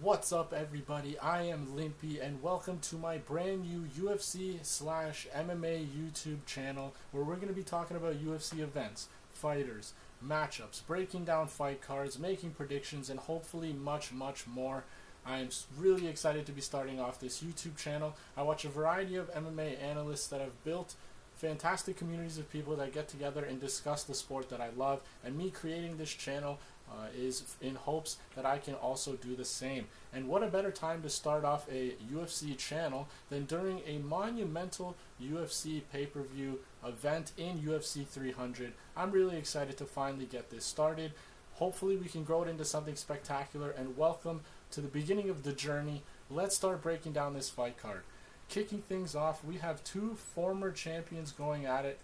What's up, everybody? I am Limpy, and welcome to my brand new UFC/MMA YouTube channel, where we're going to be talking about UFC events, fighters, matchups, breaking down fight cards, making predictions, and hopefully much more. I'm really excited to be starting off this YouTube channel. I watch a variety of MMA analysts that have built fantastic communities of people that get together and discuss the sport that I love, and me creating this channel is in hopes that I can also do the same. And what a better time to start off a UFC channel than during a monumental UFC pay-per-view event in UFC 300. I'm really excited to finally get this started. Hopefully we can grow it into something spectacular, and welcome to the beginning of the journey. Let's start breaking down this fight card. Kicking things off, we have two former champions going at it.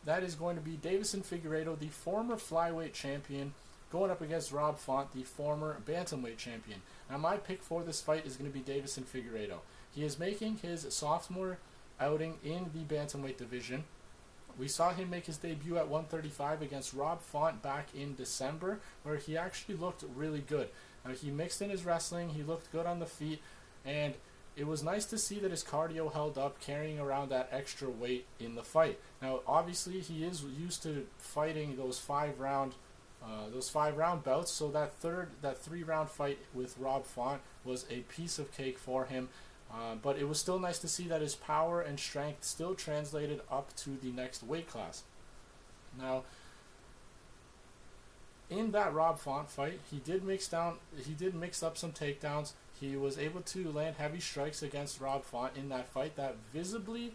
That is going to be Deiveson Figueiredo, the former flyweight champion, going up against Rob Font, the former bantamweight champion. Now my pick for this fight is going to be Deiveson Figueiredo. He is making his sophomore outing in the bantamweight division. We saw him make his debut at 135 against Rob Font back in December, where he actually looked really good. Now, he mixed in his wrestling, he looked good on the feet, and it was nice to see that his cardio held up, carrying around that extra weight in the fight. Now, obviously, he is used to fighting those five round bouts, so that 3-round fight with Rob Font was a piece of cake for him. But it was still nice to see that his power and strength still translated up to the next weight class. Now, in that Rob Font fight, he did mix up some takedowns. He was able to land heavy strikes against Rob Font in that fight that visibly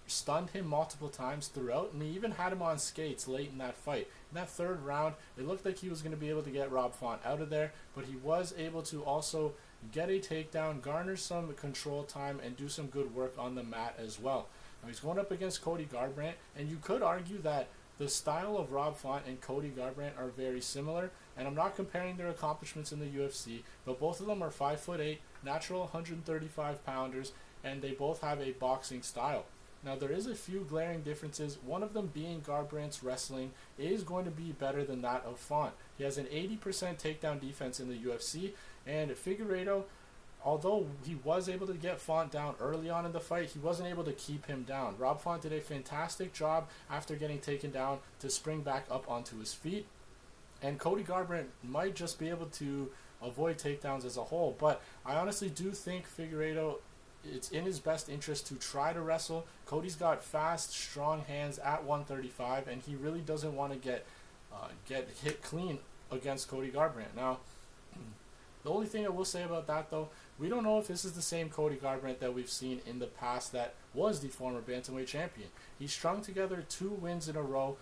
stunned him multiple times throughout, and he even had him on skates late in that fight. In that third round, it looked like he was going to be able to get Rob Font out of there, but he was able to also get a takedown, garner some control time, and do some good work on the mat as well. Now he's going up against Cody Garbrandt, and you could argue that the style of Rob Font and Cody Garbrandt are very similar, and I'm not comparing their accomplishments in the UFC, but both of them are 5'8", natural 135-pounders, and they both have a boxing style. Now, there is a few glaring differences, one of them being Garbrandt's wrestling is going to be better than that of Font. He has an 80% takedown defense in the UFC, and Figueiredo, although he was able to get Font down early on in the fight, he wasn't able to keep him down. Rob Font did a fantastic job after getting taken down to spring back up onto his feet, and Cody Garbrandt might just be able to avoid takedowns as a whole, but I honestly do think Figueiredo, it's in his best interest to try to wrestle. Cody's got fast, strong hands at 135, and he really doesn't want to get hit clean against Cody Garbrandt. Now, the only thing I will say about that, though, we don't know if this is the same Cody Garbrandt that we've seen in the past that was the former bantamweight champion. He strung together 2 wins in a row,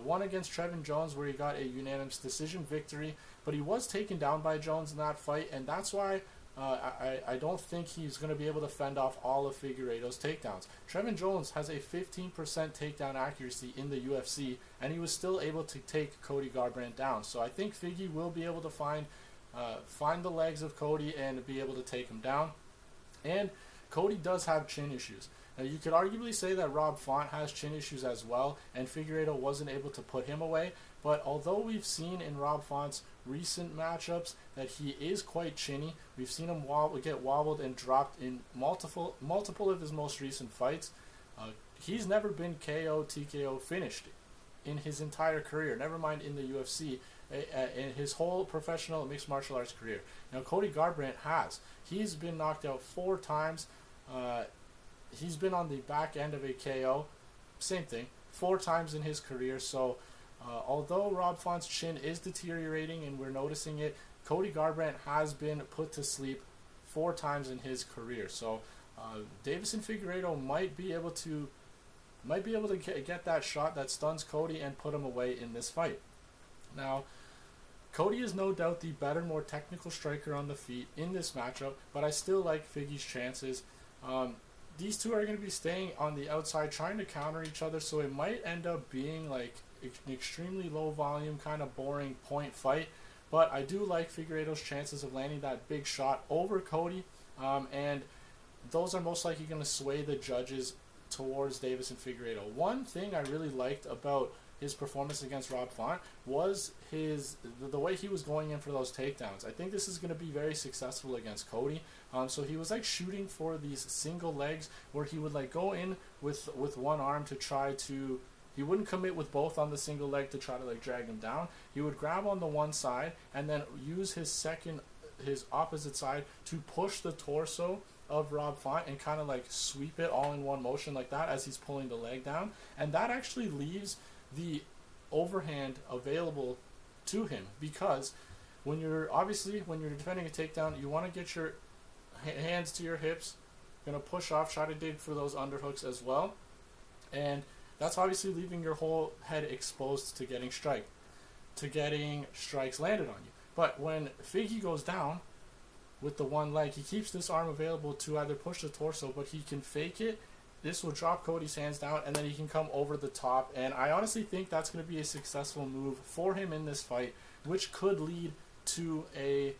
one against Trevin Jones where he got a unanimous decision victory, but he was taken down by Jones in that fight, and that's why I don't think he's going to be able to fend off all of Figueiredo's takedowns. Trevin Jones has a 15% takedown accuracy in the UFC, and he was still able to take Cody Garbrandt down. So I think Figgy will be able to find the legs of Cody and be able to take him down. And Cody does have chin issues. Now, you could arguably say that Rob Font has chin issues as well, and Figueiredo wasn't able to put him away. But although we've seen in Rob Font's recent matchups that he is quite chinny, we've seen him get wobbled and dropped in multiple of his most recent fights. He's never been KO, TKO finished in his entire career, never mind in the UFC, in his whole professional mixed martial arts career. Now, Cody Garbrandt has. He's been knocked out 4 times. He's been on the back end of a KO, same thing, 4 times in his career. So although Rob Font's chin is deteriorating and we're noticing it, Cody Garbrandt has been put to sleep 4 times in his career. So Deiveson Figueiredo might be able to get that shot that stuns Cody and put him away in this fight. Now, Cody is no doubt the better, more technical striker on the feet in this matchup, but I still like Figgy's chances. These two are going to be staying on the outside trying to counter each other, so it might end up being like an extremely low volume, kind of boring point fight. But I do like Figueiredo's chances of landing that big shot over Cody, and those are most likely going to sway the judges towards Deiveson Figueiredo. One thing I really liked about his performance against Rob Font was the way he was going in for those takedowns. I think this is going to be very successful against Cody. So he was like shooting for these single legs where he would like go in with one arm to try to, he wouldn't commit with both on the single leg to try to like drag him down. He would grab on the one side and then use his opposite side to push the torso of Rob Font and kind of like sweep it all in one motion like that as he's pulling the leg down. And that actually leaves the overhand available to him, because when you're defending a takedown, you want to get your hands to your hips, gonna push off, try to dig for those underhooks as well, and that's obviously leaving your whole head exposed to getting strikes landed on you. But when Figgy goes down with the one leg, he keeps this arm available to either push the torso, but he can fake it. This will drop Cody's hands down, and then he can come over the top. And I honestly think that's going to be a successful move for him in this fight, which could lead to a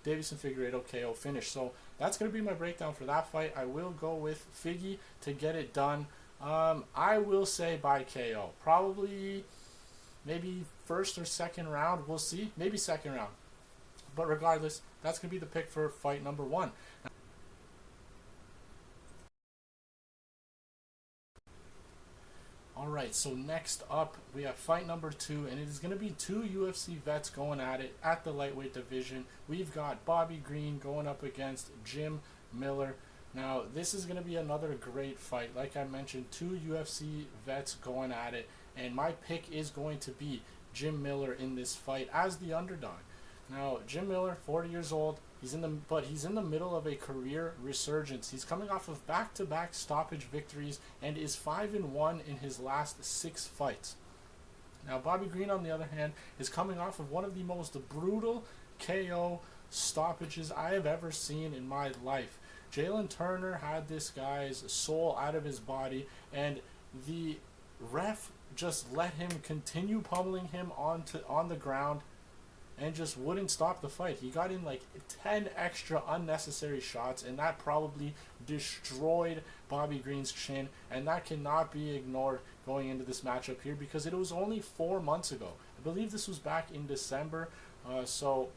Deiveson Figueiredo KO finish. So that's going to be my breakdown for that fight. I will go with Figgy to get it done. I will say by KO. Probably maybe first or second round. We'll see. Maybe second round. But regardless, that's going to be the pick for fight number 1. Alright, so next up, we have fight number 2, and it is going to be 2 UFC vets going at it at the lightweight division. We've got Bobby Green going up against Jim Miller. Now, this is going to be another great fight. Like I mentioned, 2 UFC vets going at it, and my pick is going to be Jim Miller in this fight as the underdog. Now, Jim Miller, 40 years old, he's in the middle of a career resurgence. He's coming off of back-to-back stoppage victories and is 5-1 in his last 6 fights. Now, Bobby Green, on the other hand, is coming off of one of the most brutal KO stoppages I have ever seen in my life. Jalin Turner had this guy's soul out of his body, and the ref just let him continue pummeling him on the ground and just wouldn't stop the fight. He got in like 10 extra unnecessary shots, and that probably destroyed Bobby Green's chin, and that cannot be ignored going into this matchup here, because it was only 4 months ago. I believe this was back in December, so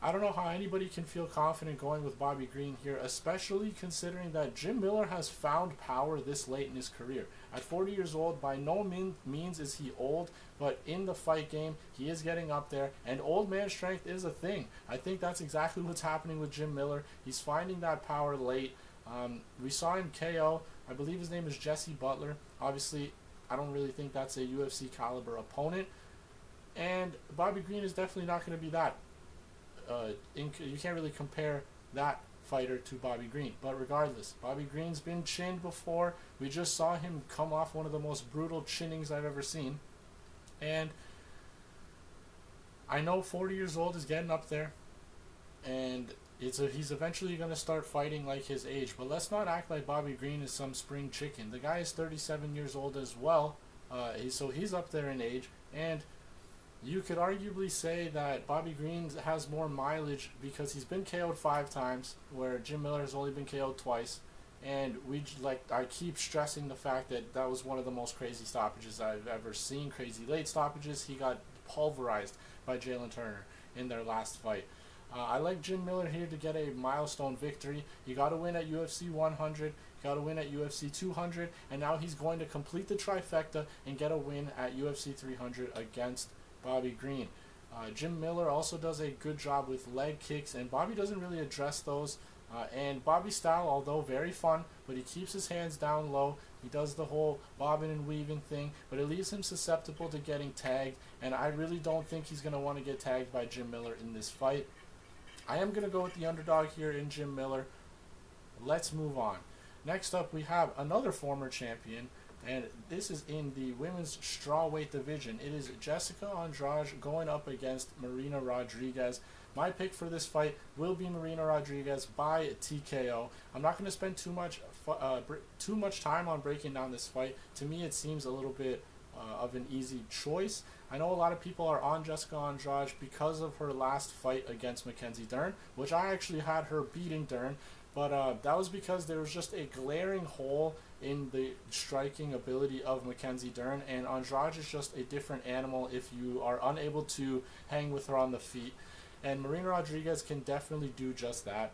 I don't know how anybody can feel confident going with Bobby Green here, especially considering that Jim Miller has found power this late in his career. At 40 years old, by no means is he old, but in the fight game, he is getting up there, and old man strength is a thing. I think that's exactly what's happening with Jim Miller. He's finding that power late. We saw him KO, I believe his name is Jesse Butler. Obviously, I don't really think that's a UFC caliber opponent, and Bobby Green is definitely not going to be that. You can't really compare that fighter to Bobby Green. But regardless, Bobby Green's been chinned before. We just saw him come off one of the most brutal chinnings I've ever seen. And I know 40 years old is getting up there, and he's eventually going to start fighting like his age. But let's not act like Bobby Green is some spring chicken. The guy is 37 years old as well, so he's up there in age. And you could arguably say that Bobby Green has more mileage because he's been KO'd 5 times, where Jim Miller has only been KO'd twice. And I keep stressing the fact that that was one of the most crazy stoppages I've ever seen. Crazy late stoppages. He got pulverized by Jalin Turner in their last fight. I like Jim Miller here to get a milestone victory. He got to win at UFC 100, he got to win at UFC 200, and now he's going to complete the trifecta and get a win at UFC 300 against Bobby Green. Jim Miller also does a good job with leg kicks, and Bobby doesn't really address those. And Bobby's style, although very fun, but he keeps his hands down low. He does the whole bobbing and weaving thing, but it leaves him susceptible to getting tagged, and I really don't think he's going to want to get tagged by Jim Miller in this fight. I am going to go with the underdog here in Jim Miller. Let's move on. Next up, we have another former champion, and this is in the women's strawweight division. It is Jessica Andrade going up against Marina Rodriguez. My pick for this fight will be Marina Rodriguez by TKO. I'm not going to spend too much time on breaking down this fight. To me, it seems a little bit of an easy choice. I know a lot of people are on Jessica Andrade because of her last fight against Mackenzie Dern, which I actually had her beating Dern. But that was because there was just a glaring hole in the striking ability of Mackenzie Dern, and Andrade is just a different animal if you are unable to hang with her on the feet. And Marina Rodriguez can definitely do just that.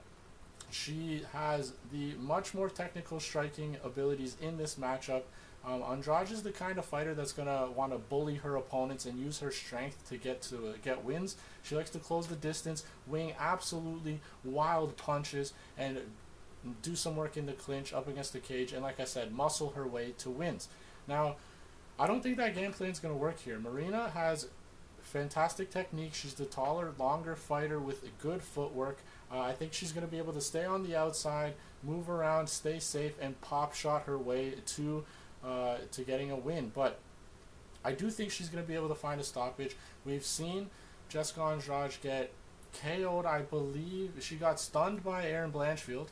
She has the much more technical striking abilities in this matchup. Andrade is the kind of fighter that's going to want to bully her opponents and use her strength to get wins. She likes to close the distance, wing absolutely wild punches, and do some work in the clinch up against the cage, and like I said, muscle her way to wins. Now, I don't think that game plan is going to work here. Marina has fantastic technique. She's the taller, longer fighter with good footwork. I think she's going to be able to stay on the outside, move around, stay safe, and pop shot her way to getting a win. But I do think she's going to be able to find a stoppage. We've seen Jessica Andrade get KO'd, I believe. She got stunned by Erin Blanchfield,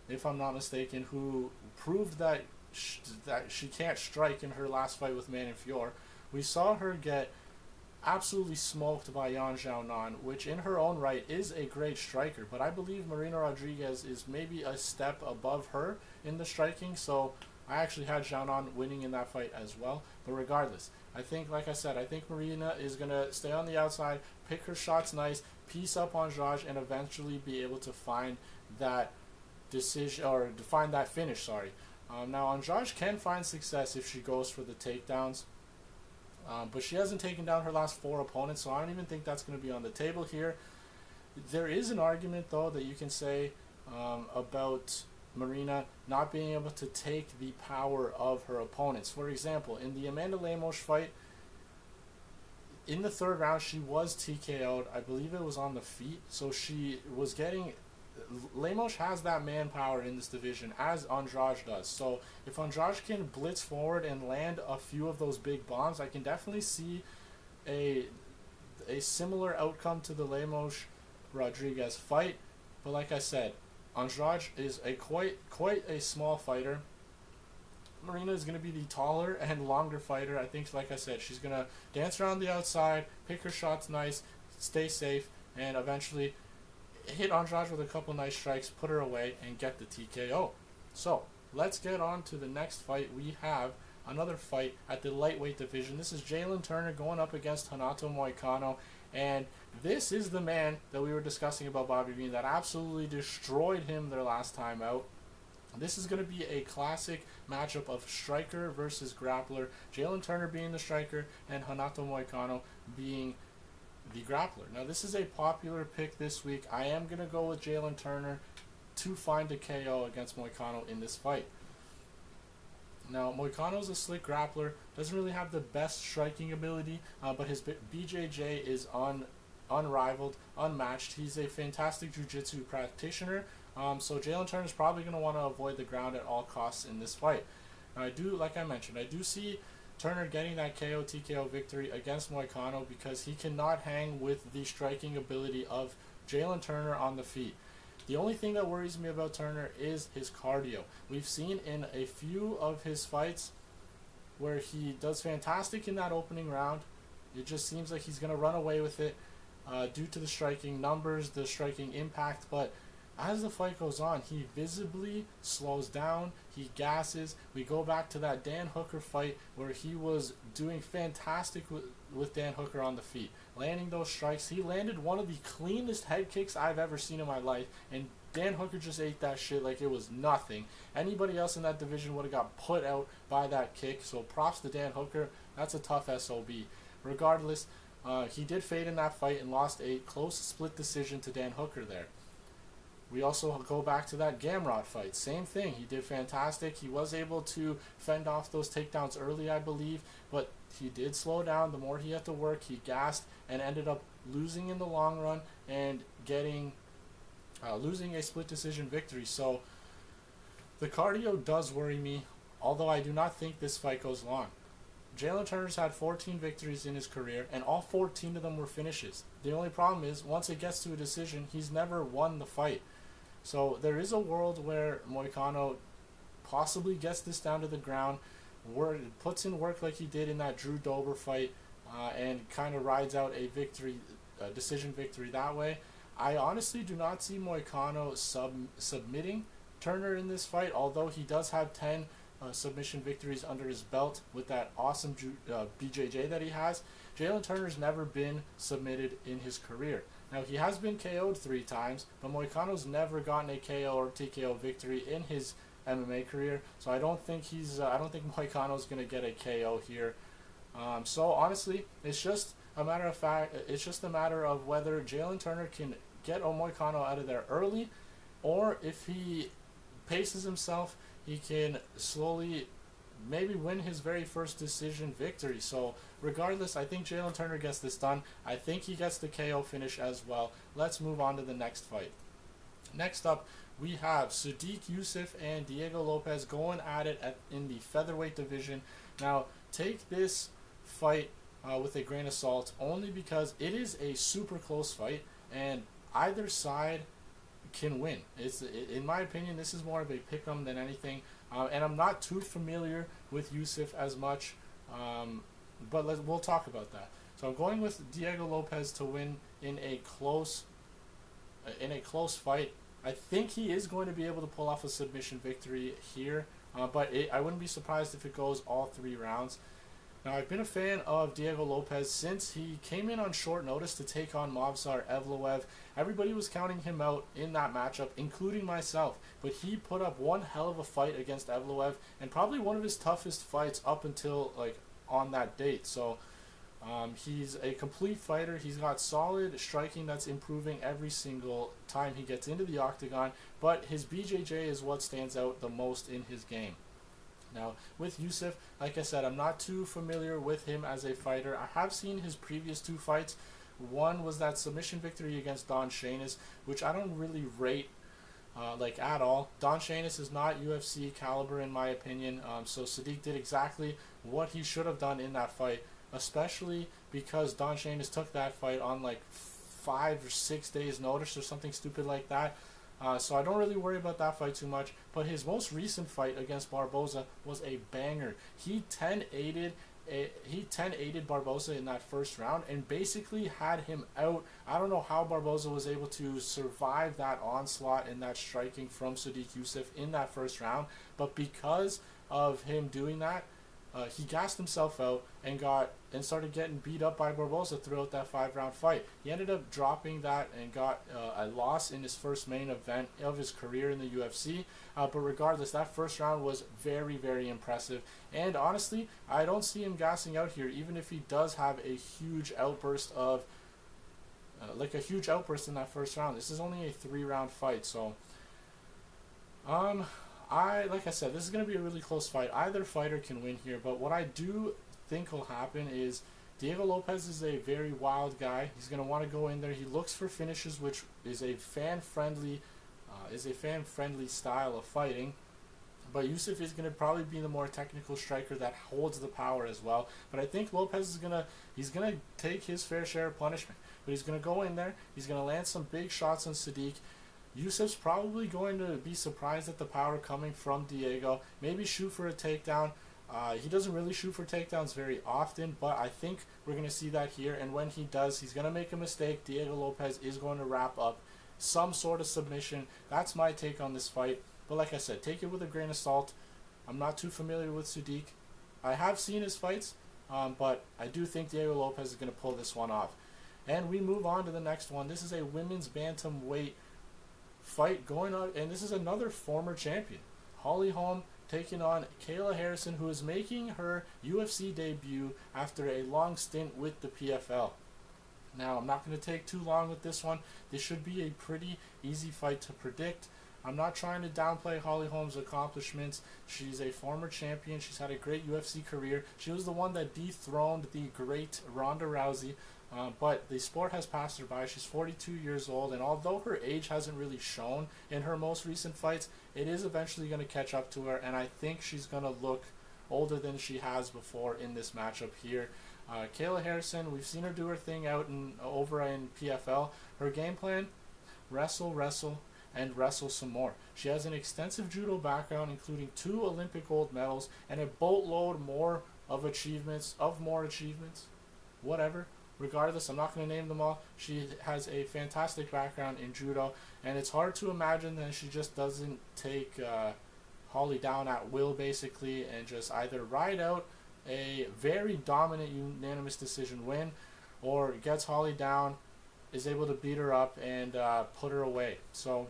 if I'm not mistaken, who proved that she can't strike in her last fight with Manon Fior. We saw her get absolutely smoked by Yan Xiaonan, which in her own right is a great striker, but I believe Marina Rodriguez is maybe a step above her in the striking, so I actually had Xiaonan winning in that fight as well. But regardless, I think, like I said, I think Marina is going to stay on the outside, pick her shots nice, piece up Andrade, and eventually be able to find that decision, or to find that finish, sorry. Now, Andrade can find success if she goes for the takedowns, but she hasn't taken down her last 4 opponents, so I don't even think that's going to be on the table here. There is an argument, though, that you can say about Marina not being able to take the power of her opponents. For example, in the Amanda Lemos fight, in the 3rd round, she was TKO'd. I believe it was on the feet, so she was getting... Lemos has that manpower in this division, as Andrade does. So if Andrade can blitz forward and land a few of those big bombs, I can definitely see a similar outcome to the Lemos-Rodriguez fight. But like I said, Andrade is a quite a small fighter. Marina is going to be the taller and longer fighter. I think, like I said, she's going to dance around the outside, pick her shots nice, stay safe, and eventually hit Andrade with a couple nice strikes, put her away, and get the TKO. So, let's get on to the next fight. We have another fight at the lightweight division. This is Jalin Turner going up against Renato Moicano, and this is the man that we were discussing about Bobby Bean that absolutely destroyed him their last time out. This is going to be a classic matchup of striker versus grappler. Jalin Turner being the striker and Renato Moicano being the grappler. Now, this is a popular pick this week. I am going to go with Jalin Turner to find a KO against Moicano in this fight. Now, Moicano's a slick grappler, doesn't really have the best striking ability, but his BJJ is unrivaled, unmatched. He's a fantastic jiu-jitsu practitioner, so Jalin Turner is probably going to want to avoid the ground at all costs in this fight. Now, like I mentioned, I do see Turner getting that KO TKO victory against Moicano because he cannot hang with the striking ability of Jalin Turner on the feet. The only thing that worries me about Turner is his cardio. We've seen in a few of his fights where he does fantastic in that opening round. It just seems like he's going to run away with it due to the striking numbers, the striking impact, but as the fight goes on, he visibly slows down, he gasses. We go back to that Dan Hooker fight where he was doing fantastic with Dan Hooker on the feet, landing those strikes. He landed one of the cleanest head kicks I've ever seen in my life, and Dan Hooker just ate that shit like it was nothing. Anybody else in that division would have got put out by that kick, so props to Dan Hooker. That's a tough SOB. Regardless, he did fade in that fight and lost a close split decision to Dan Hooker there. We also go back to that Gamrot fight. Same thing. He did fantastic. He was able to fend off those takedowns early, I believe, but he did slow down. The more he had to work, he gassed and ended up losing in the long run and getting losing a split decision victory. So the cardio does worry me, although I do not think this fight goes long. Jalin Turner's had 14 victories in his career, and all 14 of them were finishes. The only problem is, once it gets to a decision, he's never won the fight. So there is a world where Moicano possibly gets this down to the ground, puts in work like he did in that Drew Dober fight, and kind of rides out a decision victory that way. I honestly do not see Moicano submitting Turner in this fight, although he does have 10 submission victories under his belt with that awesome BJJ that he has. Jalin Turner's never been submitted in his career. Now, he has been KO'd 3 times, but Moicano's never gotten a KO or TKO victory in his MMA career, so I don't think Moicano's going to get a KO here. So honestly, it's just a matter of whether Jalin Turner can get Moicano out of there early, or if he paces himself, he can slowly maybe win his very first decision victory. So regardless, I think Jalin Turner gets this done. I think he gets the KO finish as well. Let's move on to the next fight. Next up, we have Sodiq Yusuff and Diego Lopes going at it in the featherweight division. Now, take this fight with a grain of salt, only because it is a super close fight, and either side can win. In my opinion, this is more of a pick-em than anything, and I'm not too familiar with Yusuff as much, but we'll talk about that. So I'm going with Diego Lopes to win in a close fight. I think he is going to be able to pull off a submission victory here, but I wouldn't be surprised if it goes all 3 rounds. Now, I've been a fan of Diego Lopes since he came in on short notice to take on Movsar Evloev. Everybody was counting him out in that matchup, including myself, but he put up one hell of a fight against Evloev, and probably one of his toughest fights up until on that date. So he's a complete fighter. He's got solid striking that's improving every single time he gets into the octagon, but his BJJ is what stands out the most in his game. Now, with Yusuff, like I said, I'm not too familiar with him as a fighter. I have seen his previous 2 fights. One was that submission victory against Don Shainis, which I don't really rate at all. Don Shainis is not UFC caliber in my opinion, so Sodiq did exactly what he should have done in that fight, especially because Don Shainis took that fight on 5 or 6 days notice or something stupid like that. So I don't really worry about that fight too much, but his most recent fight against Barboza was a banger. He 10-8'd Barboza in that first round and basically had him out. I don't know how Barboza was able to survive that onslaught and that striking from Sodiq Yusuff in that first round, but because of him doing that, he gassed himself out and started getting beat up by Barboza throughout that 5-round fight. He ended up dropping that and got a loss in his first main event of his career in the UFC. But regardless, that first round was very, very impressive. And honestly, I don't see him gassing out here, even if he does have a huge outburst of in that first round. This is only a 3-round fight, so like I said, this is going to be a really close fight. Either fighter can win here, but what I do think will happen is Diego Lopes is a very wild guy. He's going to want to go in there. He looks for finishes, which is a fan-friendly style of fighting. But Yusuff is going to probably be the more technical striker that holds the power as well. But I think Lopes is going to take his fair share of punishment. But he's going to go in there. He's going to land some big shots on Sodiq. Yusuff's probably going to be surprised at the power coming from Diego. Maybe shoot for a takedown. He doesn't really shoot for takedowns very often, but I think we're going to see that here. And when he does, he's going to make a mistake. Diego Lopes is going to wrap up some sort of submission. That's my take on this fight. But like I said, take it with a grain of salt. I'm not too familiar with Sodiq. I have seen his fights, but I do think Diego Lopes is going to pull this one off. And we move on to the next one. This is a women's bantamweight fight going on, and this is another former champion, Holm, taking on Kayla Harrison, who is making her UFC debut after a long stint with the PFL. Now, I'm not going to take too long with this one. This should be a pretty easy fight to predict. I'm not trying to downplay Holm's accomplishments. She's a former champion. She's had a great UFC career. She was the one that dethroned the great Ronda Rousey. But the sport has passed her by. She's 42 years old, and although her age hasn't really shown in her most recent fights, it is eventually going to catch up to her, and I think she's going to look older than she has before in this matchup here. Kayla Harrison, we've seen her do her thing over in PFL. Her game plan, wrestle, and wrestle some more. She has an extensive judo background, including 2 Olympic gold medals and a boatload more achievements, whatever. regardless, I'm not going to name them all. She has a fantastic background in judo, and it's hard to imagine that she just doesn't take Holly down at will, basically, and just either ride out a very dominant unanimous decision win, or gets Holly down, is able to beat her up, and put her away. So,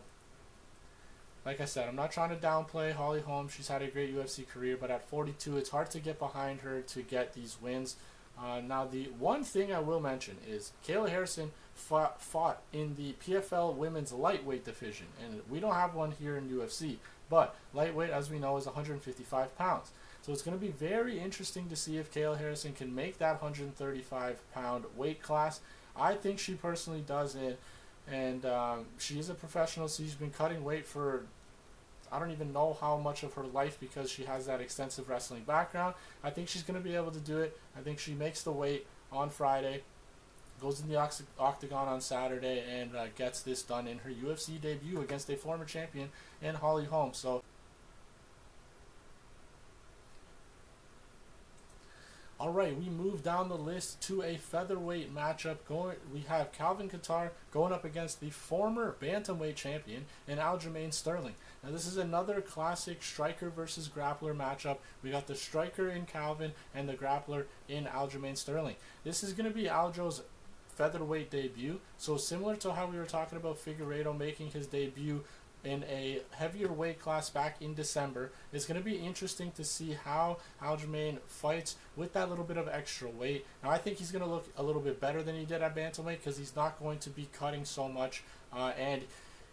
like I said, I'm not trying to downplay Holly Holm. She's had a great UFC career, but at 42, it's hard to get behind her to get these wins. Now, the one thing I will mention is Kayla Harrison fought in the PFL women's lightweight division, and we don't have one here in UFC, but lightweight, as we know, is 155 pounds. So it's going to be very interesting to see if Kayla Harrison can make that 135-pound weight class. I think she personally does it, and she is a professional, so she's been cutting weight for I don't even know how much of her life, because she has that extensive wrestling background. I think she's going to be able to do it. I think she makes the weight on Friday, goes in the octagon on Saturday, and gets this done in her UFC debut against a former champion in Holly Holm. So, all right, we move down the list to a featherweight matchup. We have Calvin Kattar going up against the former bantamweight champion in Aljamain Sterling. Now, this is another classic striker versus grappler matchup. We got the striker in Calvin and the grappler in Aljamain Sterling. This is going to be Aljo's featherweight debut. So similar to how we were talking about Figueiredo making his debut in a heavier weight class back in December, it's going to be interesting to see how Aljamain fights with that little bit of extra weight. Now, I think he's going to look a little bit better than he did at bantamweight, because he's not going to be cutting so much, and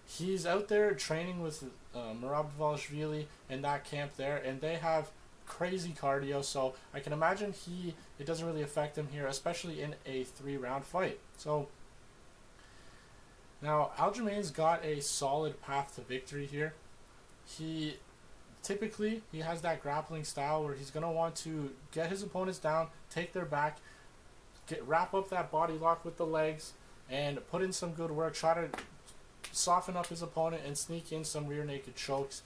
he's out there training with Marabashvili in that camp there, and they have crazy cardio, so I can imagine it doesn't really affect him here, especially in a 3-round fight. So now, Aljamain's got a solid path to victory here. He has that grappling style where he's going to want to get his opponents down, take their back, wrap up that body lock with the legs, and put in some good work, try to soften up his opponent and sneak in some rear naked chokes.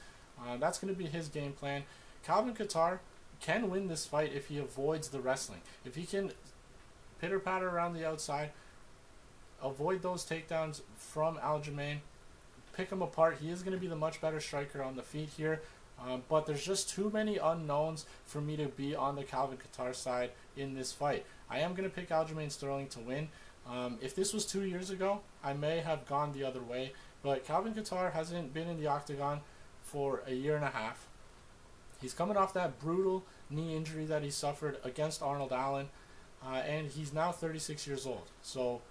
That's going to be his game plan. Calvin Kattar can win this fight if he avoids the wrestling. If he can pitter-patter around the outside, avoid those takedowns from Aljamain, pick him apart. He is going to be the much better striker on the feet here, but there's just too many unknowns for me to be on the Calvin Kattar side in this fight. I am going to pick Aljamain Sterling to win. If this was 2 years ago, I may have gone the other way, but Calvin Kattar hasn't been in the octagon for a year and a half. He's coming off that brutal knee injury that he suffered against Arnold Allen, and he's now 36 years old. So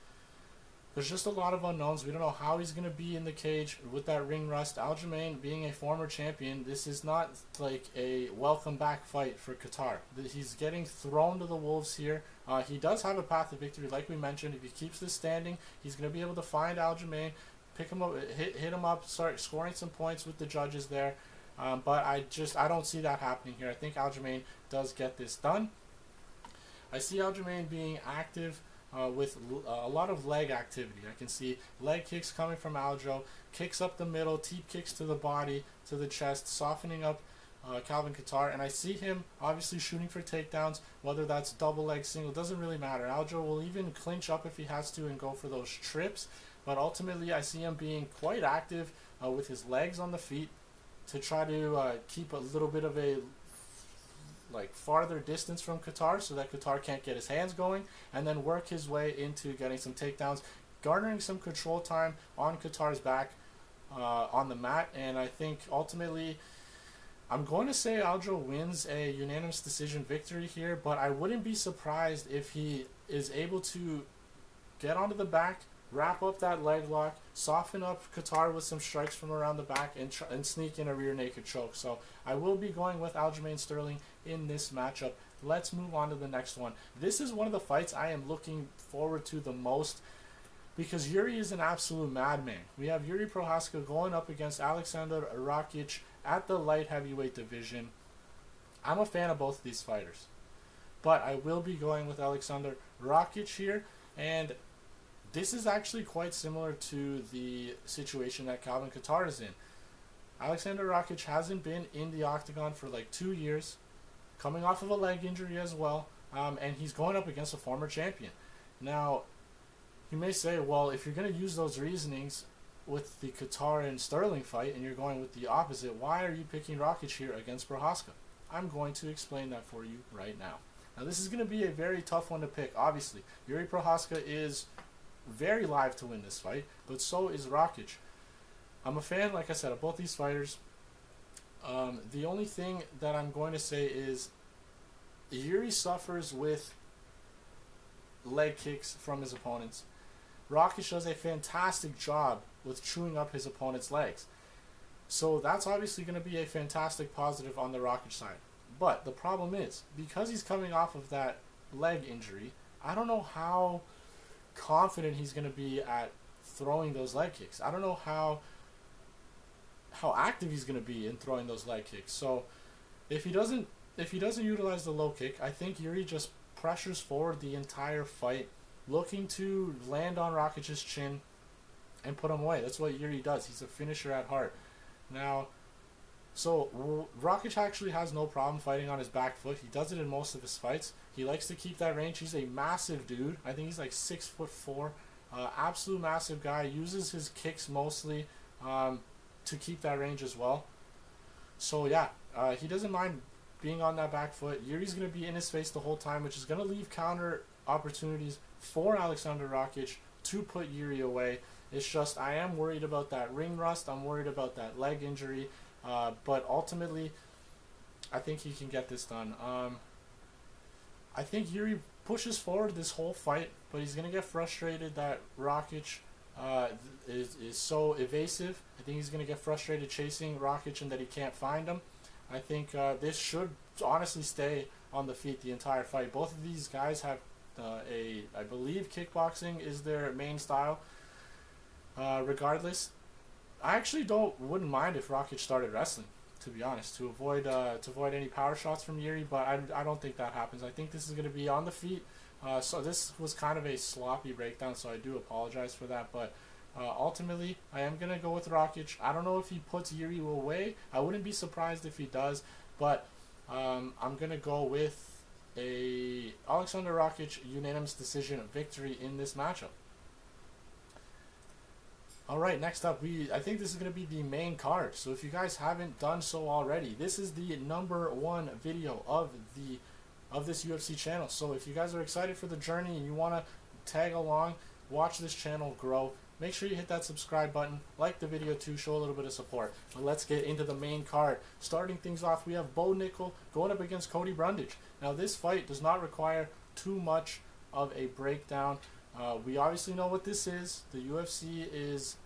there's just a lot of unknowns. We don't know how he's going to be in the cage with that ring rust. Aljamain, being a former champion, this is not like a welcome back fight for Kattar. He's getting thrown to the wolves here. He does have a path to victory, like we mentioned. If he keeps this standing, he's going to be able to find Aljamain, pick him up, hit him up, start scoring some points with the judges there. But I don't see that happening here. I think Aljamain does get this done. I see Aljamain being active with a lot of leg activity. I can see leg kicks coming from Aljo, kicks up the middle, teep kicks to the body, to the chest, softening up Calvin Kattar, and I see him obviously shooting for takedowns, whether that's double leg, single, doesn't really matter. Aljo will even clinch up if he has to and go for those trips, but ultimately I see him being quite active with his legs on the feet to try to keep a little bit of a farther distance from Kattar so that Kattar can't get his hands going, and then work his way into getting some takedowns, garnering some control time on Kattar's back on the mat. And I think ultimately I'm going to say Aljo wins a unanimous decision victory here, but I wouldn't be surprised if he is able to get onto the back, wrap up that leg lock, soften up Kattar with some strikes from around the back, and sneak in a rear naked choke. So I will be going with Aljamain Sterling in this matchup. Let's move on to the next one. This is one of the fights I am looking forward to the most, because Jiri is an absolute madman. We have Jiri Prochazka going up against Aleksandar Rakic at the light heavyweight division. I'm a fan of both of these fighters, but I will be going with Aleksandar Rakic here, and this is actually quite similar to the situation that Calvin Kattar is in. Aleksandar Rakic hasn't been in the octagon for like 2 years, coming off of a leg injury as well, and he's going up against a former champion. Now, you may say, well, if you're going to use those reasonings with the Kattar and Sterling fight and you're going with the opposite, why are you picking Rakic here against Prochazka? I'm going to explain that for you right now. Now, this is going to be a very tough one to pick, obviously. Jiri Prochazka is very live to win this fight, but so is Rakic. I'm a fan, like I said, of both these fighters. The only thing that I'm going to say is Jiri suffers with leg kicks from his opponents. Rakic does a fantastic job with chewing up his opponent's legs. So that's obviously going to be a fantastic positive on the Rakic side. But the problem is, because he's coming off of that leg injury, I don't know how confident he's going to be at throwing those leg kicks. I don't know how active he's going to be in throwing those leg kicks. So if he doesn't utilize the low kick, I think Jiri just pressures forward the entire fight, looking to land on Rakic's chin and put him away. That's what Jiri does. He's a finisher at heart. Now, so Rakic actually has no problem fighting on his back foot. He does it in most of his fights. He likes to keep that range. He's a massive dude. I think he's like 6'4", absolute massive guy. Uses his kicks mostly to keep that range as well. So yeah, he doesn't mind being on that back foot. Yuri's going to be in his face the whole time, which is going to leave counter opportunities for Aleksandar Rakic to put Jiri away. It's just I am worried about that ring rust. I'm worried about that leg injury. But ultimately, I think he can get this done. I think Jiri pushes forward this whole fight, but he's going to get frustrated that Rakic is so evasive. I think he's going to get frustrated chasing Rakic and that he can't find him. I think this should honestly stay on the feet the entire fight. Both of these guys have I believe kickboxing is their main style. Regardless, I actually wouldn't mind if Rakic started wrestling, to be honest, to avoid any power shots from Jiri, but I don't think that happens. I think this is going to be on the feet. So this was kind of a sloppy breakdown, so I do apologize for that, but ultimately I am going to go with Rakic. I don't know if he puts Jiri away. I wouldn't be surprised if he does, but I'm going to go with a Aleksandar Rakic unanimous decision victory in this matchup. Alright, next up, I think this is going to be the main card. So if you guys haven't done so already, this is the #1 video of this UFC channel. So if you guys are excited for the journey and you want to tag along, watch this channel grow, make sure you hit that subscribe button, like the video too, show a little bit of support. But let's get into the main card. Starting things off, we have Nickal going up against Cody Brundage. Now this fight does not require too much of a breakdown. We obviously know what this is. The UFC is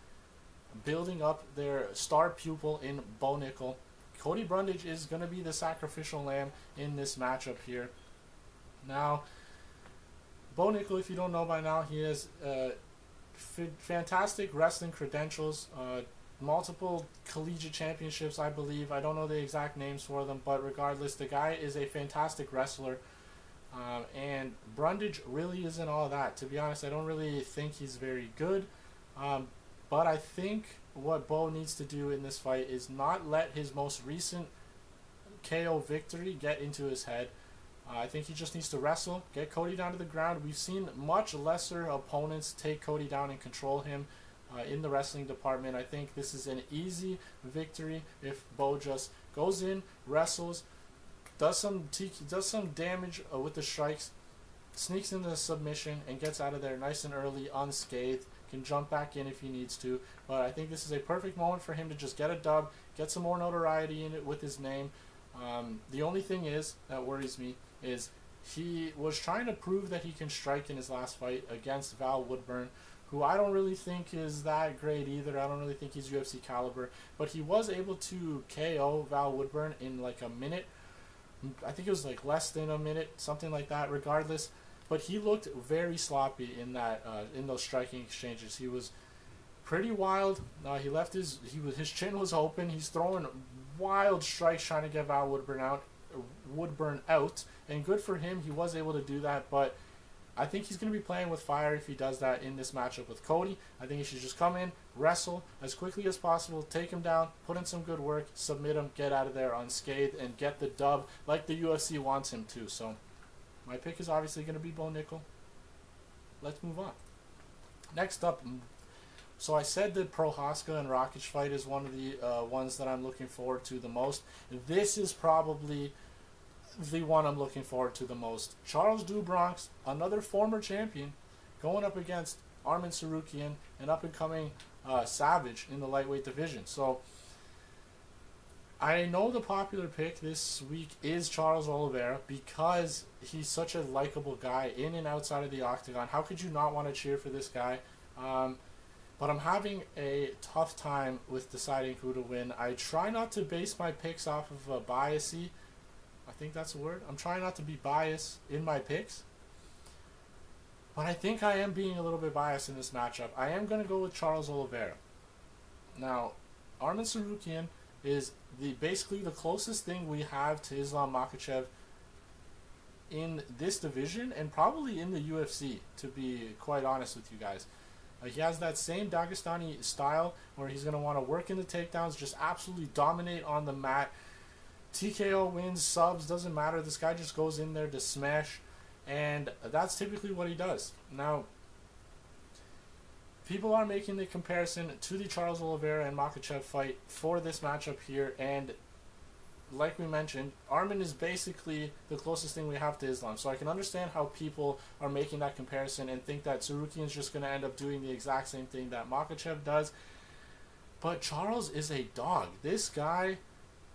building up their star pupil in Nickal. Cody Brundage is going to be the sacrificial lamb in this matchup here. Now, Nickal, if you don't know by now, he has fantastic wrestling credentials, multiple collegiate championships, I believe. I don't know the exact names for them, but regardless, the guy is a fantastic wrestler. And Brundage really isn't all that. To be honest, I don't really think he's very good. But I think what Bo needs to do in this fight is not let his most recent KO victory get into his head. I think he just needs to wrestle, get Cody down to the ground. We've seen much lesser opponents take Cody down and control him in the wrestling department. I think this is an easy victory if Bo just goes in, wrestles, does some damage with the strikes, sneaks into the submission, and gets out of there nice and early, unscathed. Can jump back in if he needs to. But I think this is a perfect moment for him to just get a dub, get some more notoriety in it with his name. The only thing that worries me is he was trying to prove that he can strike in his last fight against Val Woodburn, who I don't really think is that great either. I don't really think he's UFC caliber. But he was able to KO Val Woodburn in like a minute. I think it was like less than a minute, something like that, regardless. But he looked very sloppy in those striking exchanges. He was pretty wild. His chin was open. He's throwing wild strikes trying to get Val Woodburn out. And good for him, he was able to do that. But I think he's going to be playing with fire if he does that in this matchup with Cody. I think he should just come in, wrestle as quickly as possible, take him down, put in some good work, submit him, get out of there unscathed, and get the dub like the UFC wants him to. So my pick is obviously going to be Nickal. let's move on. Next up, so I said the Prochazka and Rakic fight is one of the ones that I'm looking forward to the most. This is probably the one I'm looking forward to the most. Charles do Bronx, another former champion, going up against Arman Tsarukyan, an up-and-coming savage in the lightweight division. So I know the popular pick this week is Charles Oliveira because he's such a likable guy in and outside of the octagon. How could you not want to cheer for this guy? But I'm having a tough time with deciding who to win. I try not to base my picks off of biasy. I think that's a word. I'm trying not to be biased in my picks. But I think I am being a little bit biased in this matchup. I am going to go with Charles Oliveira. Now, Arman Tsarukyan is basically the closest thing we have to Islam Makhachev in this division and probably in the UFC, to be quite honest with you guys. He has that same Dagestani style where he's going to want to work in the takedowns, just absolutely dominate on the mat. TKO wins, subs, doesn't matter. This guy just goes in there to smash, and that's typically what he does. Now, people are making the comparison to the Charles Oliveira and Makhachev fight for this matchup here, and like we mentioned, Arman is basically the closest thing we have to Islam. So I can understand how people are making that comparison and think that Tsarukyan is just going to end up doing the exact same thing that Makhachev does. But Charles is a dog. This guy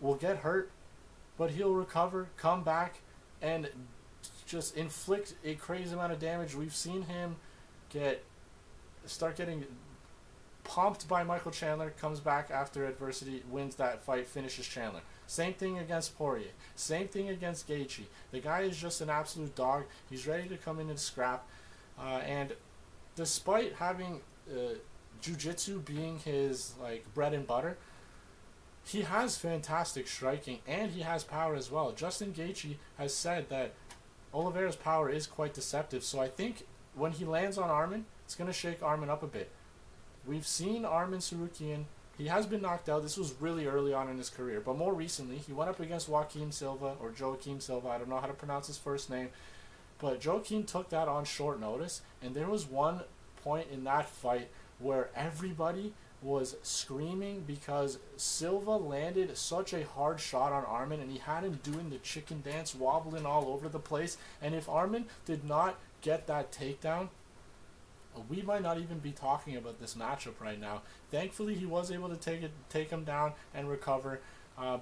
will get hurt, but he'll recover, come back, and just inflict a crazy amount of damage. We've seen him start getting pumped by Michael Chandler, comes back after adversity, wins that fight, finishes Chandler. Same thing against Poirier. Same thing against Gaethje. The guy is just an absolute dog. He's ready to come in and scrap. And despite having jiu-jitsu being his bread and butter, he has fantastic striking and he has power as well. Justin Gaethje has said that Oliveira's power is quite deceptive. So I think when he lands on Arman, it's going to shake Arman up a bit. We've seen Arman Tsarukyan. He has been knocked out. This was really early on in his career. But more recently, he went up against Joaquim Silva, or Joaquim Silva. I don't know how to pronounce his first name. But Joaquim took that on short notice. And there was one point in that fight where everybody was screaming because Silva landed such a hard shot on Arman. And he had him doing the chicken dance, wobbling all over the place. And if Arman did not get that takedown, we might not even be talking about this matchup right now. Thankfully, he was able to take him down and recover.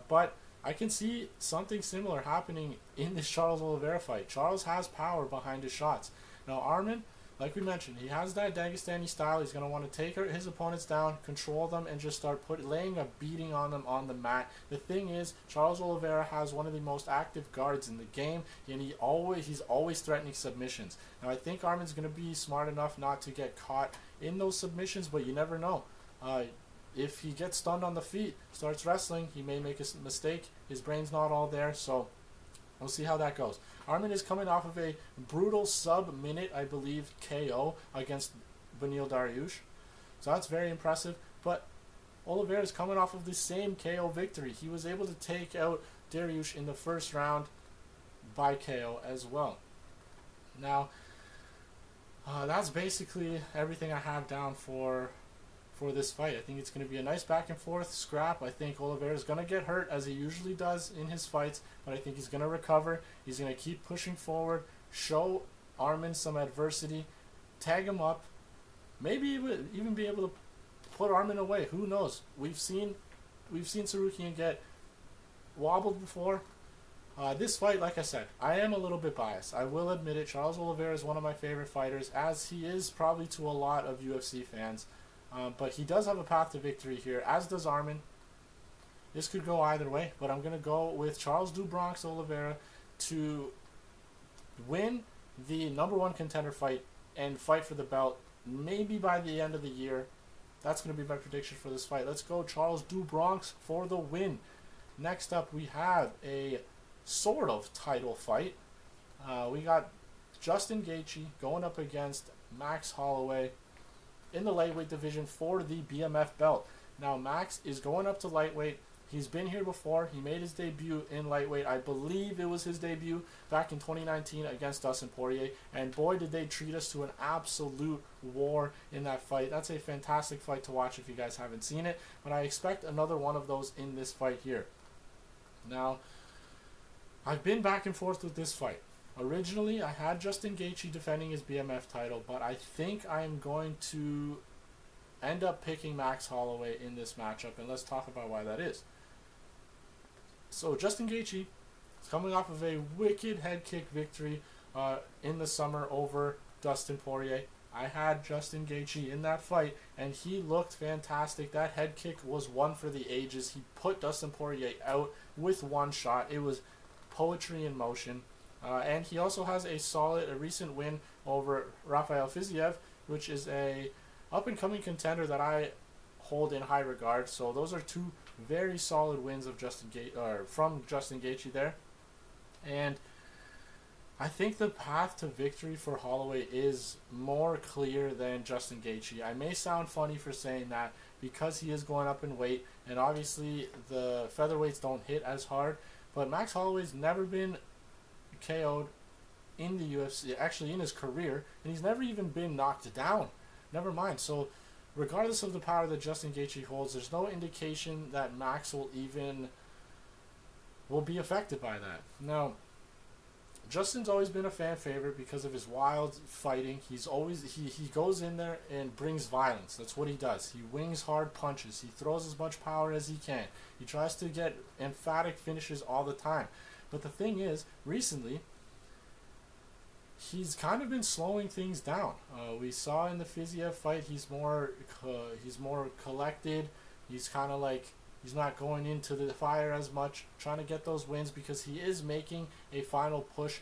But I can see something similar happening in this Charles Oliveira fight. Charles has power behind his shots. Now, Arman, like we mentioned, he has that Dagestani style. He's going to want to take his opponents down, control them, and just start laying a beating on them on the mat. The thing is, Charles Oliveira has one of the most active guards in the game, and he's always threatening submissions. Now, I think Arman's going to be smart enough not to get caught in those submissions, but you never know. If he gets stunned on the feet, starts wrestling, he may make a mistake. His brain's not all there, so we'll see how that goes. Arman is coming off of a brutal sub-minute, I believe, KO against Beneil Dariush. So that's very impressive. But Oliveira is coming off of the same KO victory. He was able to take out Dariush in the first round by KO as well. Now, that's basically everything I have down for this fight. I think it's going to be a nice back and forth scrap. I think Oliveira is going to get hurt as he usually does in his fights, but I think he's going to recover. He's going to keep pushing forward, show Arman some adversity, tag him up, maybe even be able to put Arman away. Who knows? We've seen Tsarukyan get wobbled before. This fight, like I said, I am a little bit biased. I will admit it. Charles Oliveira is one of my favorite fighters, as he is probably to a lot of UFC fans. But he does have a path to victory here, as does Arman. This could go either way, but I'm going to go with Charles do Bronx Oliveira to win the #1 contender fight and fight for the belt maybe by the end of the year. That's going to be my prediction for this fight. Let's go Charles do Bronx for the win. Next up, we have a sort of title fight. We got Justin Gaethje going up against Max Holloway in the lightweight division for the BMF belt. Now, Max is going up to lightweight He's been here before. He made his debut in lightweight. I believe it was his debut back in 2019 against Dustin Poirier. And boy, did they treat us to an absolute war in that fight. That's a fantastic fight to watch if you guys haven't seen it. But I expect another one of those in this fight here. Now, I've been back and forth with this fight. Originally, I had Justin Gaethje defending his BMF title, but I think I'm going to end up picking Max Holloway in this matchup, and let's talk about why that is. So Justin Gaethje is coming off of a wicked head kick victory in the summer over Dustin Poirier. I had Justin Gaethje in that fight, and he looked fantastic. That head kick was one for the ages. He put Dustin Poirier out with one shot. It was poetry in motion. And he also has a recent win over Rafael Fiziev, which is a up-and-coming contender that I hold in high regard. So those are two very solid wins of from Justin Gaethje there. And I think the path to victory for Holloway is more clear than Justin Gaethje. I may sound funny for saying that because he is going up in weight, and obviously the featherweights don't hit as hard, but Max Holloway's never been KO'd in the UFC, actually in his career, and he's never even been knocked down. Never mind. So regardless of the power that Justin Gaethje holds, there's no indication that Max will be affected by that. Now, Justin's always been a fan favorite because of his wild fighting. He's always he goes in there and brings violence. That's what he does. He wings hard punches. He throws as much power as he can. He tries to get emphatic finishes all the time. But the thing is, recently, he's kind of been slowing things down. We saw in the Fiziev fight, he's more collected. He's kind of like, he's not going into the fire as much, trying to get those wins because he is making a final push,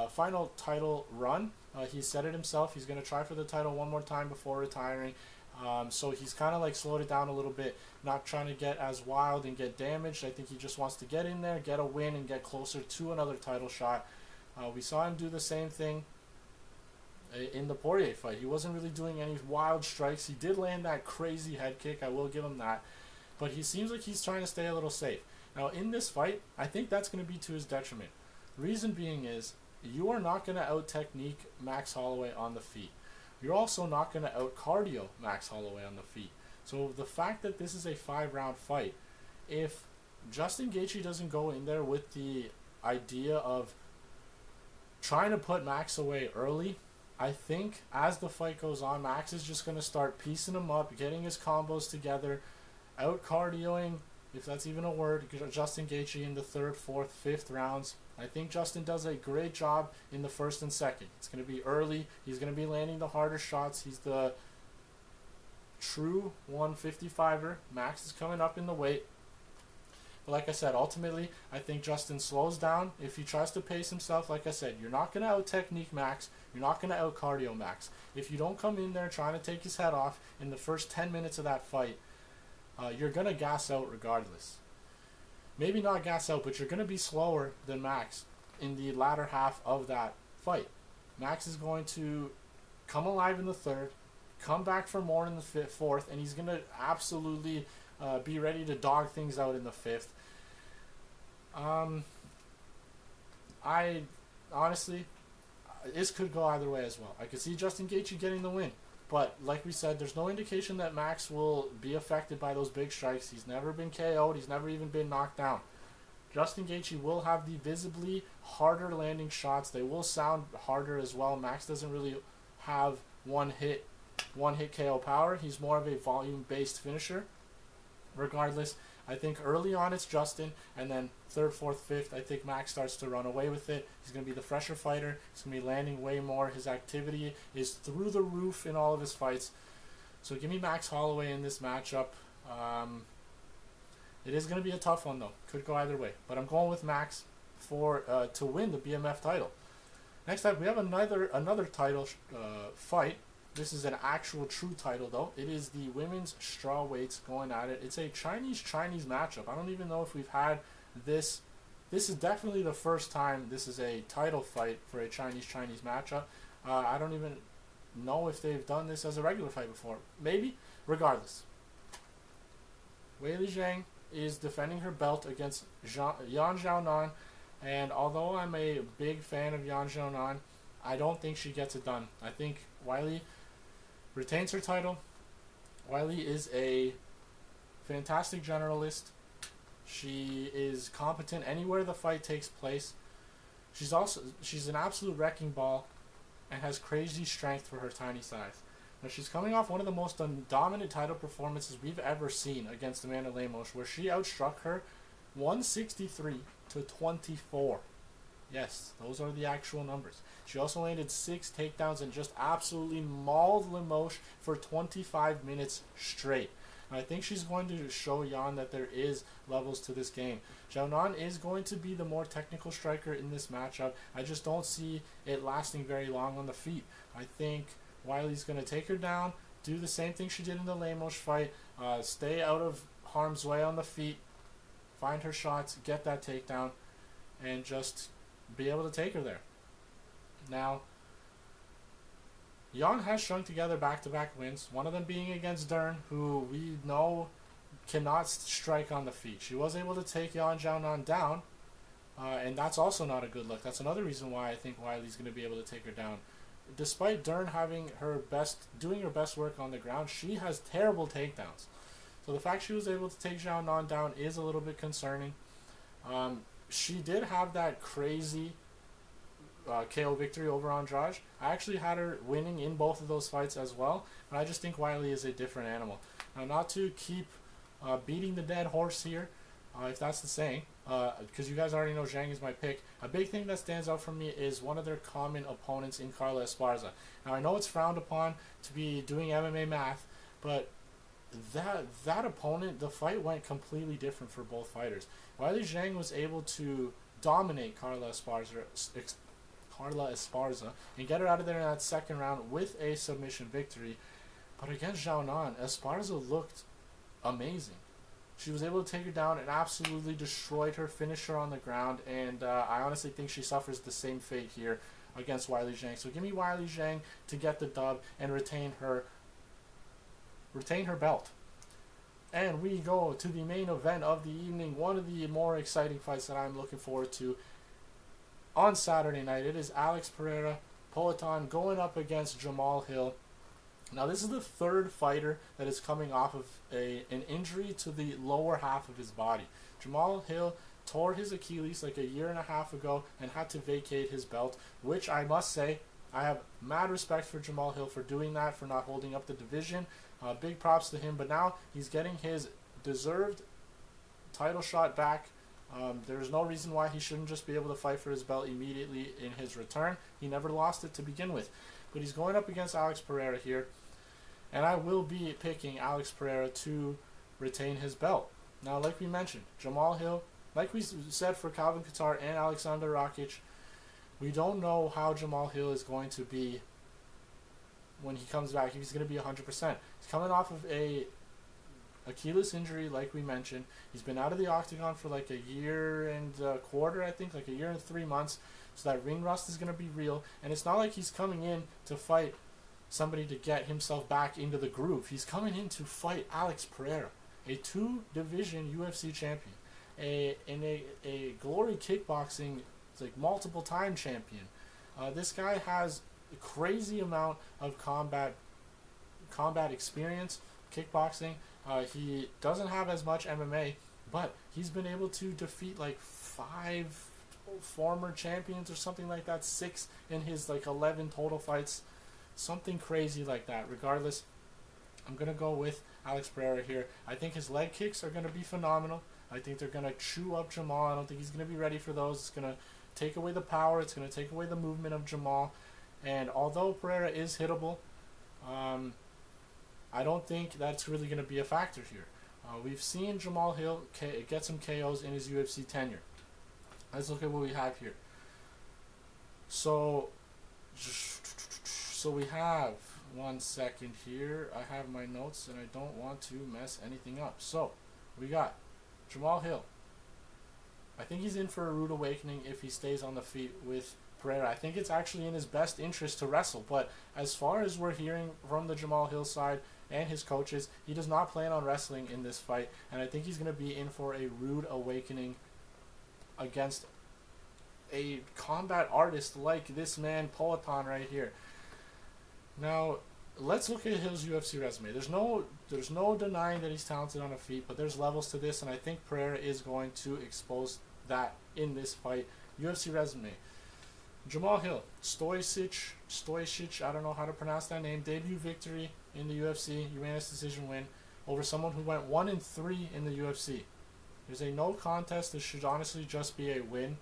final title run. He said it himself. He's going to try for the title one more time before retiring. So he's kind of like slowed it down a little bit, not trying to get as wild and get damaged. I think he just wants to get in there, get a win, and get closer to another title shot. We saw him do the same thing in the Poirier fight. He wasn't really doing any wild strikes. He did land that crazy head kick. I will give him that. But he seems like he's trying to stay a little safe. Now, in this fight, I think that's going to be to his detriment. Reason being is, you are not going to out-technique Max Holloway on the feet. You're also not going to out-cardio Max Holloway on the feet. So the fact that this is a 5-round fight, if Justin Gaethje doesn't go in there with the idea of trying to put Max away early, I think as the fight goes on, Max is just going to start piecing him up, getting his combos together, out-cardioing, if that's even a word, Justin Gaethje in the 3rd, 4th, 5th rounds. I think Justin does a great job in the 1st and 2nd. It's going to be early. He's going to be landing the harder shots. He's the true 155er. Max is coming up in the weight. But like I said, ultimately, I think Justin slows down. If he tries to pace himself, like I said, you're not going to out-technique Max. You're not going to out-cardio Max. If you don't come in there trying to take his head off in the first 10 minutes of that fight, you're going to gas out regardless. Maybe not gas out, but you're going to be slower than Max in the latter half of that fight. Max is going to come alive in the 3rd, come back for more in the 4th, and he's going to absolutely be ready to dog things out in the 5th. I honestly, this could go either way as well. I could see Justin Gaethje getting the win. But like we said, there's no indication that Max will be affected by those big strikes. He's never been KO'd. He's never even been knocked down. Justin Gaethje will have the visibly harder landing shots. They will sound harder as well. Max doesn't really have one hit KO power. He's more of a volume-based finisher. Regardless, I think early on it's Justin, and then 3rd, 4th, 5th, I think Max starts to run away with it. He's going to be the fresher fighter. He's going to be landing way more. His activity is through the roof in all of his fights. So give me Max Holloway in this matchup. It is going to be a tough one, though. Could go either way. But I'm going with Max to win the BMF title. Next up, we have another title fight. This is an actual true title, though. It is the women's strawweights going at it. It's a Chinese matchup. I don't even know if we've had this. This is definitely the first time this is a title fight for a Chinese matchup. I don't even know if they've done this as a regular fight before. Maybe. Regardless. Weili Zhang is defending her belt against Yan Xiaonan, and although I'm a big fan of Yan Xiaonan, I don't think she gets it done. I think Weili retains her title. Weili is a fantastic generalist. She is competent anywhere the fight takes place. She's an absolute wrecking ball and has crazy strength for her tiny size. Now she's coming off one of the most dominant title performances we've ever seen against Amanda Lemos, where she outstruck her 163 to 24. Yes, those are the actual numbers. She also landed 6 takedowns and just absolutely mauled Lemos for 25 minutes straight. And I think she's going to show Yan that there is levels to this game. Xiaonan is going to be the more technical striker in this matchup. I just don't see it lasting very long on the feet. I think Weili's going to take her down, do the same thing she did in the Lemos fight, stay out of harm's way on the feet, find her shots, get that takedown, and just be able to take her there. Now, Yan has strung together back-to-back wins, one of them being against Dern, who we know cannot strike on the feet. She was able to take Yan Xiaonan down, and that's also not a good look. That's another reason why I think Weili's going to be able to take her down. Despite Dern doing her best work on the ground, she has terrible takedowns. So the fact she was able to take Xiaonan down is a little bit concerning. She did have that crazy KO victory over Andrade. I actually had her winning in both of those fights as well, but I just think Weili is a different animal. Now, not to keep beating the dead horse here, if that's the saying, because you guys already know Zhang is my pick. A big thing that stands out for me is one of their common opponents in Carla Esparza. Now, I know it's frowned upon to be doing MMA math, but that opponent, the fight went completely different for both fighters. Weili Zhang was able to dominate Carla Esparza and get her out of there in that second round with a submission victory. But against Xiaonan, Esparza looked amazing. She was able to take her down and absolutely destroyed her, finished her on the ground, and I honestly think she suffers the same fate here against Weili Zhang. So give me Weili Zhang to get the dub and retain her belt. And we go to the main event of the evening, one of the more exciting fights that I'm looking forward to on Saturday night. It is Alex Pereira, Poatan, going up against Jamal Hill. Now, this is the third fighter that is coming off of an injury to the lower half of his body. Jamal Hill tore his Achilles like a year and a half ago and had to vacate his belt, which I must say, I have mad respect for Jamal Hill for doing that, for not holding up the division. Big props to him, but now he's getting his deserved title shot back. There's no reason why he shouldn't just be able to fight for his belt immediately in his return. He never lost it to begin with. But he's going up against Alex Pereira here, and I will be picking Alex Pereira to retain his belt. Now, like we mentioned, Jamal Hill, like we said for Calvin Kattar and Aleksandar Rakic, we don't know how Jamal Hill is going to be when he comes back, if he's going to be 100%. He's coming off of a Achilles injury, like we mentioned. He's been out of the octagon for like a year and a quarter, I think, like a year and 3 months. So that ring rust is going to be real. And it's not like he's coming in to fight somebody to get himself back into the groove. He's coming in to fight Alex Pereira, a 2-division UFC champion, a Glory Kickboxing like multiple-time champion. This guy has a crazy amount of combat experience, kickboxing. He doesn't have as much MMA, but he's been able to defeat like 5 former champions or something like that, 6 in his like 11 total fights, something crazy like that. Regardless, I'm going to go with Alex Pereira here. I think his leg kicks are going to be phenomenal. I think they're going to chew up Jamal. I don't think he's going to be ready for those. It's going to take away the power. It's going to take away the movement of Jamal. And although Pereira is hittable, I don't think that's really going to be a factor here. We've seen Jamal Hill get some KOs in his UFC tenure. Let's look at what we have here. So we have, one second here, I have my notes and I don't want to mess anything up. So we got Jamal Hill. I think he's in for a rude awakening if he stays on the feet with Pereira. I think it's actually in his best interest to wrestle, but as far as we're hearing from the Jamal Hill side, and his coaches. He does not plan on wrestling in this fight, and I think he's going to be in for a rude awakening against a combat artist like this man, Poatan, right here. Now, let's look at his UFC resume. There's no denying that he's talented on the feet, but there's levels to this, and I think Pereira is going to expose that in this fight. UFC resume. Jamal Hill, Stoicic, I don't know how to pronounce that name. Debut victory in the UFC, unanimous decision win over someone who went 1-3 in the UFC. There's a no contest. This should honestly just be a win.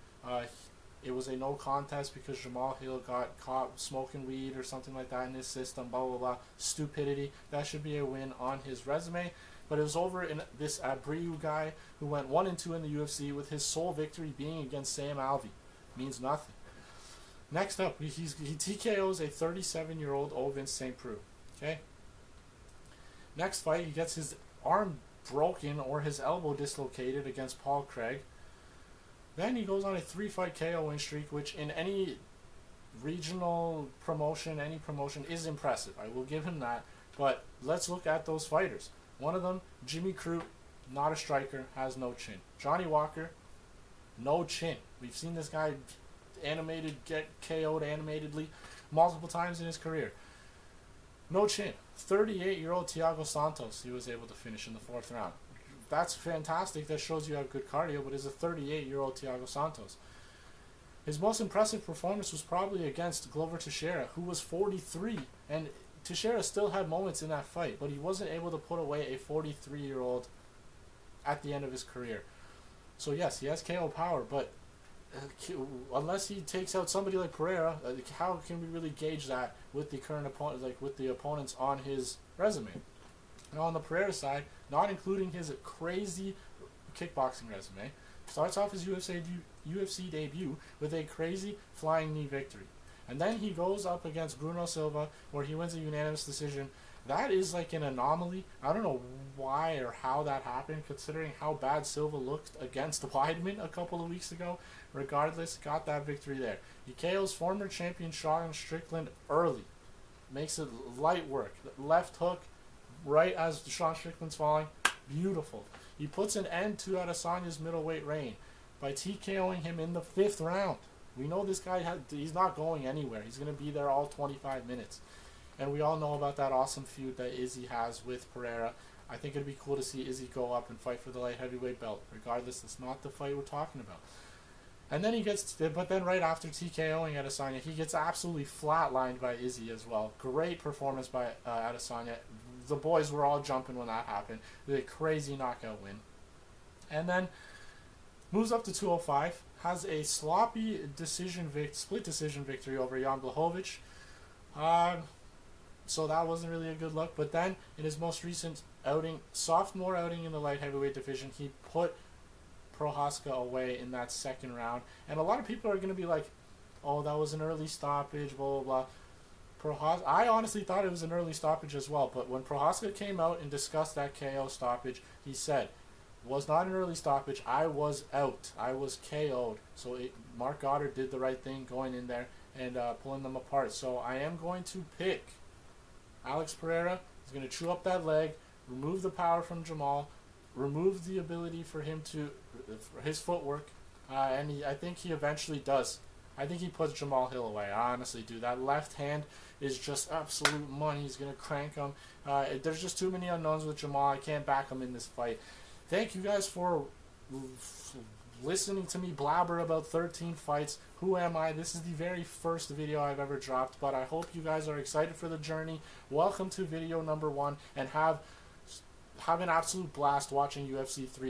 It was a no contest because Jamal Hill got caught smoking weed or something like that in his system, blah, blah, blah. Stupidity. That should be a win on his resume. But it was over in this Abreu guy who went 1-2 in the UFC with his sole victory being against Sam Alvey. Means nothing. Next up, he TKOs a 37-year-old Ovin St. Preux. Okay? Next fight, he gets his arm broken or his elbow dislocated against Paul Craig. Then he goes on a 3-fight KO win streak, which in any regional promotion, any promotion, is impressive. I will give him that. But let's look at those fighters. One of them, Jimmy Crute, not a striker, has no chin. Johnny Walker, no chin. We've seen this guy get KO'd animatedly multiple times in his career. No chin. 38-year-old Thiago Santos, he was able to finish in the 4th round. That's fantastic. That shows you have good cardio, but it's a 38-year-old Thiago Santos. His most impressive performance was probably against Glover Teixeira, who was 43, and Teixeira still had moments in that fight, but he wasn't able to put away a 43-year-old at the end of his career. So yes, he has KO power, but unless he takes out somebody like Pereira, how can we really gauge that with the current opponent, like with the opponents on his resume? Now on the Pereira side, not including his crazy kickboxing resume, starts off his UFC debut with a crazy flying knee victory. And then he goes up against Bruno Silva, where he wins a unanimous decision. That is like an anomaly. I don't know why or how that happened, considering how bad Silva looked against Weidman a couple of weeks ago. Regardless, got that victory there. He KOs former champion Sean Strickland early. Makes it light work. Left hook, right as Sean Strickland's falling. Beautiful. He puts an end to Adesanya's middleweight reign by TKOing him in the 5th round. We know this guy, he's not going anywhere. He's going to be there all 25 minutes. And we all know about that awesome feud that Izzy has with Pereira. I think it'd be cool to see Izzy go up and fight for the light heavyweight belt. Regardless, it's not the fight we're talking about. And then but then right after TKOing Adesanya, he gets absolutely flatlined by Izzy as well. Great performance by Adesanya. The boys were all jumping when that happened. The crazy knockout win. And then moves up to 205. Has a sloppy split decision victory over Jan Blachowicz. So that wasn't really a good look. But then in his most recent outing, sophomore outing in the light heavyweight division, he put Prochazka away in that 2nd round. And a lot of people are going to be like, oh, that was an early stoppage, blah, blah, blah. I honestly thought it was an early stoppage as well. But when Prochazka came out and discussed that KO stoppage, he said, was not an early stoppage. I was out. I was KO'd. So Mark Goddard did the right thing going in there and pulling them apart. So I am going to pick Alex Pereira. He's going to chew up that leg, remove the power from Jamal, remove the ability for him to, his footwork, and I think he eventually does. I think he puts Jamal Hill away. I honestly do. That left hand is just absolute money. He's going to crank him. There's just too many unknowns with Jamal. I can't back him in this fight. Thank you guys for listening to me blabber about 13 fights. Who am I? This is the very first video I've ever dropped, but I hope you guys are excited for the journey. Welcome to video number 1, and have an absolute blast watching UFC 3.